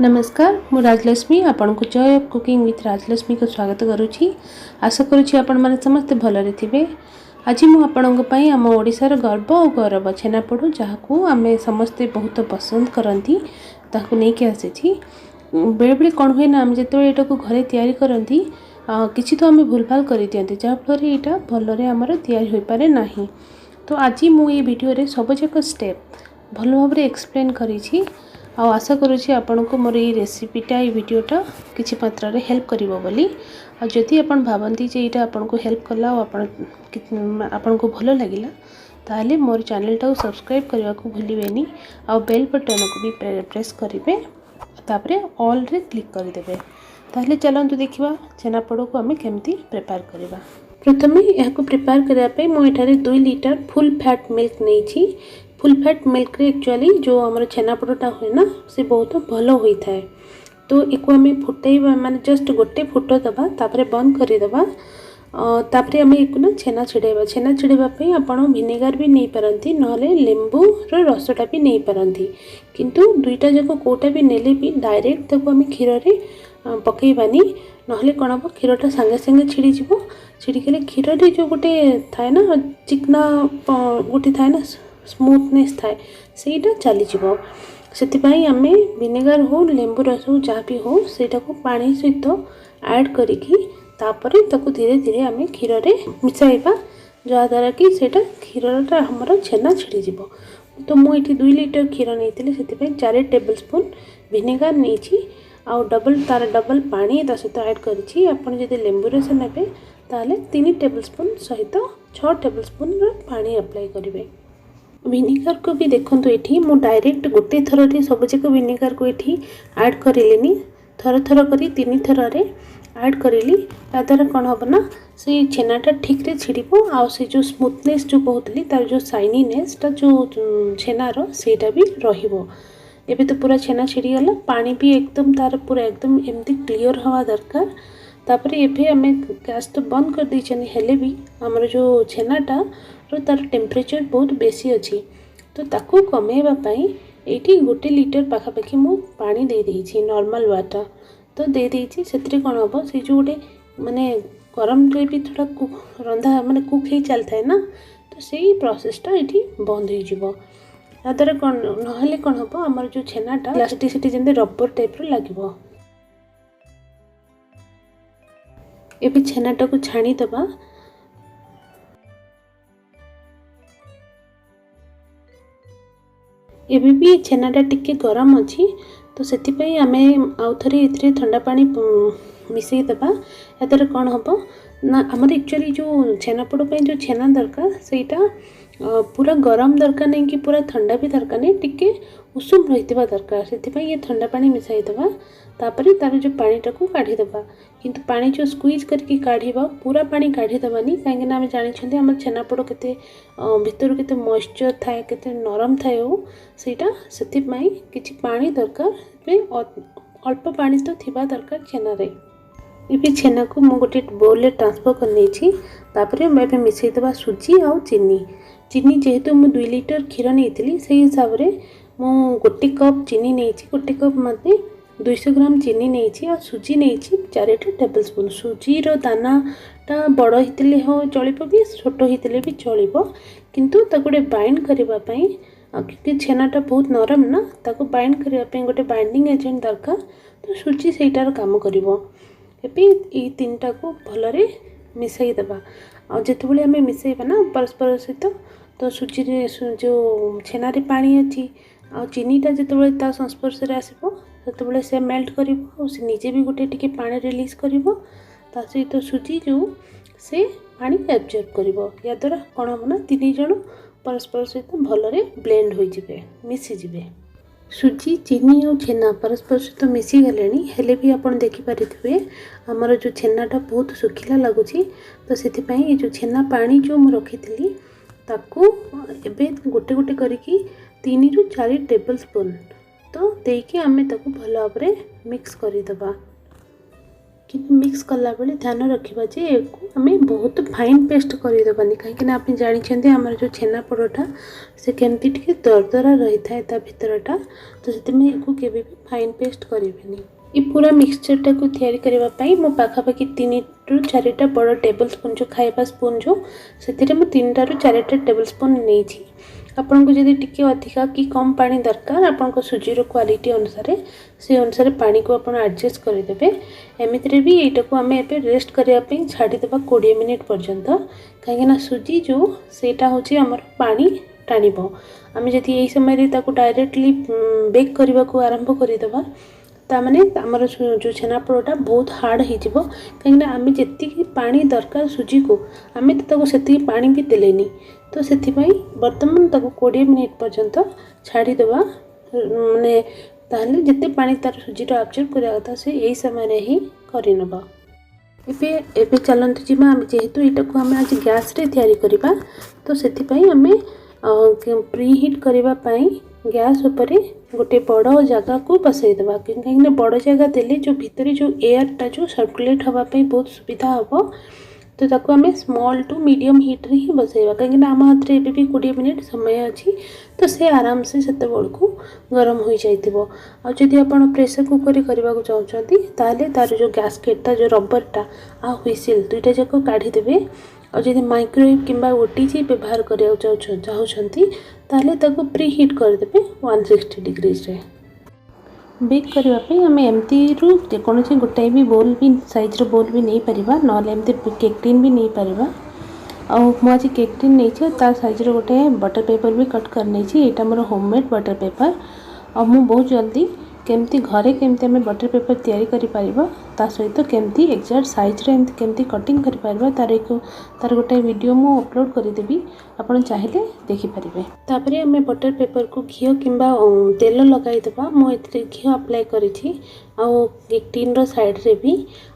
नमस्कार मु राजलक्ष्मी आपण को जय कुकिंग विथ राजलक्ष्मी को स्वागत करुच्ची। आशा करुच्ची आपण माने समस्त भलरे थिबे। आज मु आपणक पई आम ओडिशार गर्व और गौरव छेनापोड़ जहाँ आमे समस्ते बहुत पसंद करती ताकू नहीं कि आसी बेले बेले कौन हुए ना आम जो यहाँ को घरे तैयारी करती किसी तो आम भूलभाल कर दिखते जहाँफल यहाँ भलरे आमर तैयारी हो पारे ना। तो आज मुझे वीडियो सबजाक स्टेप भल भाव एक्सप्लेन करी आशा करुँची आपण को मोर ये रेसिपीटा ये वीडियोटा किसी मात्रा रे हेल्प करिवो बोली। आ जदि आपण भावंती जे एटा आपण को हेल्प कला आपण को भल लगिला ताले मोर चैनलटा सब्सक्राइब करने को भूलिबेनी आ बेल बटन को भी प्रेस करेंगे तापरे ऑल रे क्लिक करदेवे। ताले चलतु देखा छेनापोड़ को आम केमती प्रिपेयर करवा। प्रथमे यह प्रिपेयर करने मुझे 2 लीटर फुल फैट मिल्क नहीं। फुल फैट मिल्क रे एक्चुअली जो आम छेनापोड़टा हुए ना से बहुत भल होता है। तो एक आम फुटेबा माने जस्ट गोटे फुट दबा तापरे बंद करदेबा तापरे आम एक ना छेना छिड़ेबा। छेना छिड़ेबापी आपण विनेगार भी नहीं पारती नहले लेंबू रसटा भी नहीं पारती किंतु दुईटा जाक कोटा भी नेले भी डायरेक्ट ताको आम क्षीर रे पकईबानी नहले कौन हम क्षीरटा सांगे सांगे छिड़ीज छिड़ीगले क्षीर जो गोटे थाए ना चिकना गोटे थाए ना स्मूथनेस थाए सेटा चलीज से आम विनेगार हो लेंबू रस हो जहाँ भी हो सेटा को पानी सहित ऐड करिकी तापरे ताको धीरे धीरे आम क्षीर रे मिसाइबा जहाँद्वारा कि सेटा क्षीरटा हमर छेना छिड़ीज। तो मुझे 2 लीटर क्षीर नहीं से 4 टेबल स्पून विनेगार नहीं आउ तार डबल पानी सहित ऐड करी आपड़ जब लेंबू रस ने ताले 3 टेबल स्पून सहित 6 टेबल स्पून पानी अप्लाई करेंगे। विनेगार को भी देखो ये मु डायरेक्ट गोटे थर सबजाक विनेगार को ये ऐड करें थर थर कर 3 थर ऐड करेली ताद्वारा कौन हम ना से छेनाटा ठीक रे छिड़ब आ जो स्मूथनेस जो कहती तार जो शाइनीनेसटा जो छेनार सेटा भी रहिबो। एबे तो पूरा छेना छिड़ीगला पानी भी एकदम तार पूरा एकदम एमती क्लीयर हवा दरकार। तापर एबे आम गैस तो बंद कर देछनी हेले भी आमर जो छेनाटा तार टेम्परेचर बहुत बेसी अच्छी तो ताकू कमेवा पाई एठी 1 लीटर पाखापाखि मु पानी दे देछि नॉर्मल वाटर तो दे देछि सेतरे कोन हबो से जो गोटे माने गरम रे भी थोड़ा रंधा माने कुक ही चलता है ना तो सेही प्रोसेसटा एठी बंद हो जिवो। याद्वारा कौन नहले कौन हम आमर जो छेनाटा इलास्टिसिटी जमी रबर टाइप लगे। एबे छेनाटा को छाणीदबा एबे भी छेनाटा टिके गरम अच्छी तो से आम आउ थे ये ठंडा पानी मिसईदबा याद्वारा कौन हम ना आमर एक्चुअली जो छेनापोड़ जो छेना दरकार सेटा पूरा गरम दरकार नहीं कि पूरा ठंडा भी दरकार नहीं टिके उषुम रही दरकार से ये ठंडा पानी मिसाईदबा तापर तार जो पानीटा को काढ़ीदबा किंतु पानी जो स्क्वीज करके काढ़ा पूरा पानी काढ़ीदबानी कहीं आम जानी आम छेनापोड़ के भितर के मॉइस्चर थाए के नरम थाए हो सेटा से किसी पानी दरकार अल्प पानी तो थिबा दरकार छेना रे। ये छेना को मु गोटे बोल ट्रांसफर कर नहीं मिसईदबा सुजी आउ चीनी जेहेतु मु 2 लीटर क्षीर नहीं से हिसाब से मु 1 कप चीनी नहीं 1 कप मध्य 200 ग्राम चीनी नहीं और सुजी नहीं 4 टेबल स्पून सुजीर दानाटा बड़ होते हो चलो भी छोट होते भी चलो किंतु गोटे बाइंड करने क्योंकि छेनाटा बहुत नरम ना ताको बाइंड करने गोटे बाइंडिंग एजेंट दरकार तो सुजी सेटार काम करिवो। एबे ये 3टा को भलरे मिसईदबा आ जितेबाला आम मिसईबा ना परस्पर सहित तो सुजी जो छेनारे पानी अच्छी आ चीनीटा जितेबाला ता संस्पर्श आसो से से मेल्ट कर निजे भी गोटे टिके पानी रिलीज कर सहित सुजी जो से पानी एब्जर्व कर याद्वारा कौन हम ना 3 जन परस्पर सहित भलरे ब्लेंड हो जिवे मिसीजे। सुजी चीनी और छेना परस्पर सहित मिसी गले हेले भी आप देखिपारे आमर जो छेनाटा बहुत सुखिला लगुच तो से ये जो छेना पानी जो मुझे रखी ताकू एबे गोटे गोटे करिकी 3 ରୁ 4 टेबल स्पून तो देकी आमे ताकू भल भाव मिक्स करदबा कि मिक्स कला बेले ध्यान रखा जे आम बहुत फाइन पेस्ट करदेबानी कहीं आप जानते आम जो छेनापोड़टा से केमती टे दरदरा रही था भितरटा तो से केवे भी फाइन पेस्ट करें। ये पूरा मिक्सचरटा को तैयारी करने मो पाखापाखि 3 ରୁ 4टा बड़ टेबल स्पून जो खाइबा स्पून जो से 3 ରୁ 4टा टेबल स्पून नहीं आपन को जदि टिके अधिका कि कम पानी दरकार आपन सुजीर क्वालिटी अनुसार से अनुसार पानी को आप एडजस्ट करदे। एमती भी यहाँ को आम ए रेस्ट करने छाड़ीदे 20 मिनिट पर्यंत कहीं सुजी जो सेटा हूँ आम पानी टाण आम जदि यही समय डायरेक्टली बेक करने को आरंभ करदे तामाने आमर जो छेनापोड़टा बहुत हार्ड हो कहीं आम जी पानी दरकार सुजी को आम तो से पानी भी देलेनी तो से बर्तमान 20 मिनिट पर्यंत छाड़ीदे माने ताहले जिते पानी तार सुजीटा आब्जर्व करा कथा से यही समय ही करनब। एबे चलते जीवा आम जेहेतु यहाँ को आम आज गैस रे तैयारी करबा तो से आम प्रीहीट करने गैस उपरे गोटे बड़ जगह को बसईदे कहीं बड़ जगह देले जो भितर जो एयरटा जो सर्कुलेट हाँपाई बहुत सुविधा हम तो ताको आम स्मॉल टू मीडियम हीट रे ही बसईवा कहीं आम हाथ में भी 20 मिनिट समय अच्छी तो से आराम से को गरम हो जाइथिबो। आ जदि आपण प्रेशर कुकर करने को चाहते ताले तार जो गैसकेटा जो रबरटा आ व्हिसिल दुईटा जाक काढ़ी देबे और जब माइक्रोवेव किंबा ओटीजी व्यवहार करने चाहते ताले ताको प्री हीट करदे 160 डिग्रीज रे। बेक करने आम एमती जेकोसी गोटाए भी बोल भी साइज्र बोल भी नहीं पारिबा नले एमती केक टिन भी नहीं पारिबा आज केक टिन नहीं तार साइज्र गोटे बटर पेपर भी कट कर नहीं यहाँ मोर होममेड बटर पेपर और मु बहुत जल्दी केमती घरे केमती आम बटर पेपर तैयारी करि परिबा ता सहित केमती एक्जाक्ट साइज रे केमती कटिंग करि परिबा तार गोटे वीडियो मु अपलोड करदेवी आपण चाहिए देखि परिबे। तापरे आम बटर पेपर को घी किंबा तेल लगाई देबा मु एथरे घी अप्लाई करिछि आ केक टिन रो साइड रे भी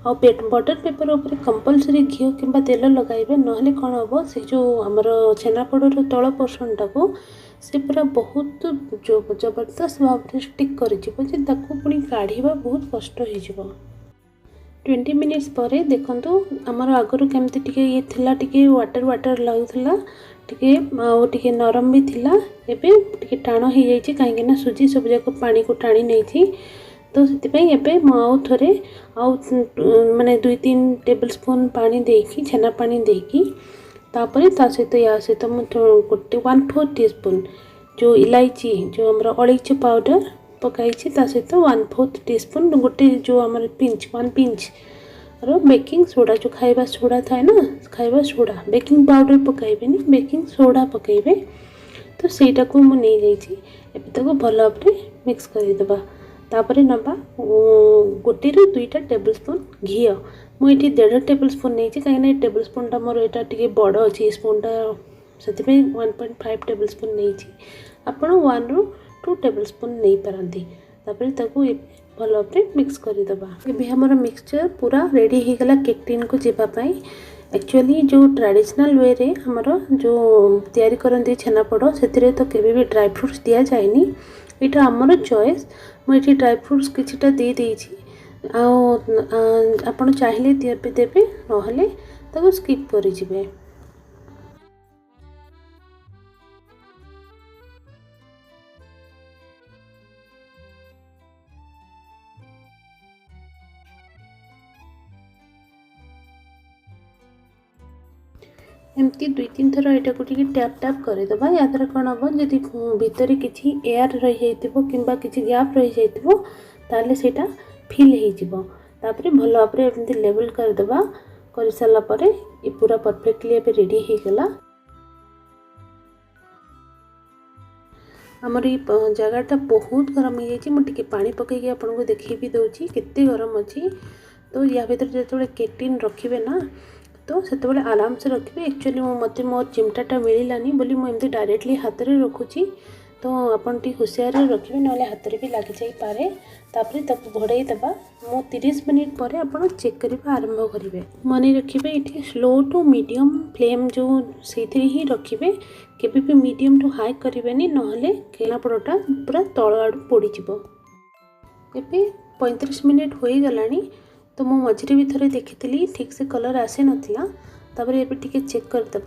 आ बटर पेपर ऊपर कंपलसरी घी किंबा तेल लगाइबे नहले कोन हबो से जो हमर छेनापोड़र तळ पोर्शन टाको से पूरा बहुत जो जबरदस्त भाव में स्टिक कर पुणी काढ़ा बहुत कष्ट हो 20 मिनिट्स पर देखो आमर आगुरी केमती टिके ये थिला टिके वाटर वाटर लगुला टिके नरम भी थिला एबे टिके टाण हो जाइए कहीं सुजी सब जाक पानी को टाणी नहीं तो से आउ थे माने 2-3 टेबल स्पून पानी देकी छेना पानी देकी तापर ता सहित या सहित गोटे 1/4 टीस्पून जो इलायची जो आम अलैच पाउडर पकाई ता सहित 1/4 टीस्पून गोटे जो आम पिंच 1 पिंच रो बेकिंग सोडा जो खाइबा सोडा थाए ना खाइबा सोडा बेकिंग पाउडर पकाइबेनी बेकिंग सोडा पकाइबे तो सेटा को मु नहीं जाइछि एबे ताको भल भाबरे मिक्स करदेबा तापर नबा गोटे रू 2टा टेबल स्पून घी मुझे 1.5 टेबल स्पून नहीं कहीं टेबल स्पूनटा मोर यहाँ टे बड़ अच्छी स्पूनटा से 1.5 टेबल स्पून नहीं आपड़ 1 ରୁ 2 टेबल स्पून नहीं पारती तापर भल भाव मिक्स करदेबा। ये हमर मिक्सचर पूरा रेडी हो गला केक टिन को जीवाई एक्चुअली जो ट्रेडिशनल वे रे हमर जो तैयारी करते छेनापोड़ से तो केबे भी ड्राई फ्रूट्स दिया जाएनी यहाँ आमर चॉइस मुझे ड्राई फ्रूट्स किछिटा दे देइछि आपण चाहिए देबे देबे नहले ताको स्किप करि जिवे। एमती 2-3 थर यहाँ को टैप टैप करदेबा या द्वारा कौन हम जदि भितर किसी एयर रही कि किसी गैप रही जाइथिबो ताले सेटा फिल हो भल भाव एमती लेवल करदेबा कर सारा पर ये पूरा परफेक्टली एबे रेडी हो गला। आमर ये जगहटा बहुत गरम हो जाए मुझे पानी पकईकि आपको देखी भी दूसरी केते गरम अच्छी तो या भर जो केक टिन रखिए ना तो से आराम से रखिए। एक्चुअली मत मो चिमटाटा मिलानी बोली मुझे डायरेक्टली हाथ में रखुची तो आपन टी होशियार रखिए ना हाथ में भी लग जापे तापर घोड़े देवा मो 30 मिनिट पर आप चेक करने आरंभ करेंगे। मन रखिए ये स्लो टू मीडियम फ्लेम जो से ही रखिए केबे भी मीडियम टू हाई करेंगे नहले छेनापोड़टा पूरा तल आड़ पोड़ एबे 35 मिनिट हो गलानी तो मु मझे भी थोड़े देखी ठीक से कलर आसी नाला तापर ये टिके चेक करदे।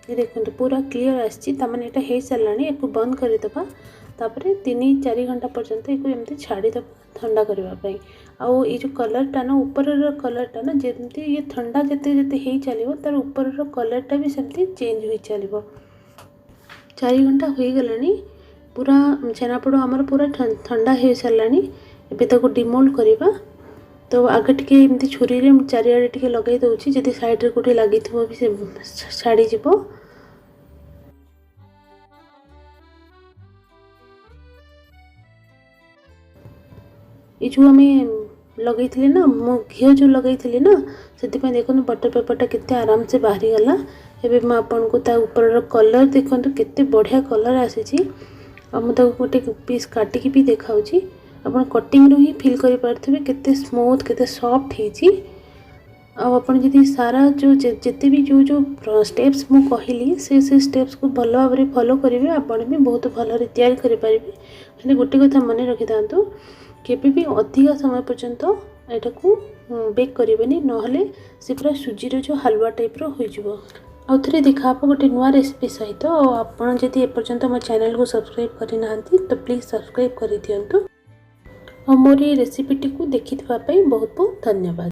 ये देखो पूरा क्लीयर आसमाने यहाँ हो सारा एक बंद करदे। तापर 3-4 घंटा पर्यंत एक एमती छाड़ीद ठंडा करने। आउ ये जो कलरटा ना ऊपर कलरटा ना जमी ये ठंडा जिते जिते हो चलो तार ऊपर कलरटा भी सेमती चेंज हो चलो। 4 घंटा हो गला पूरा छेनापोड़ आमर पूरा ठंडा हो सारा। एबे डिमोल्ड करवा। तो आगे टिके एमती छुरी रे चारिआडे टिके लगे दूसरी जदि साइड कोटे लगी भी से छाड़ी जीवो। ये जो आम लगे ना मो घी जो लगे ना से देखो बटर पेपरटा केते आराम से बाहरी गला। एबे मैं आपन को ता ऊपर कलर देखो केते बढ़िया कलर आसी। मुझे गोटे पीस काटिकी भी देखा आपन कटिंग रू ही फील कर पार्थिबे केते स्मूथ केते सॉफ्ट हेची। आपन जदि सारा जो जिते भी जो जो स्टेप्स मु कहली से स्टेप्स को भल भाव में फॉलो करेंगे आपन भी बहुत भल तैयारी करें। खाली गोटे कथा मन रखि था केबे भी अधिक समय पर्यंत एटा को बेक करेंगे नहले से पूरा सुजी जो हलवा टाइप हो। आउ थे देखा गोटे नुआ रेसिपी सहित। आपड़ जदि एपर्यंत मो चैनल को सब्सक्राइब करना तो प्लीज़ सब्सक्राइब कर दिंतु। मोर ये रेसिपीटी को देखि बहुत बहुत धन्यवाद।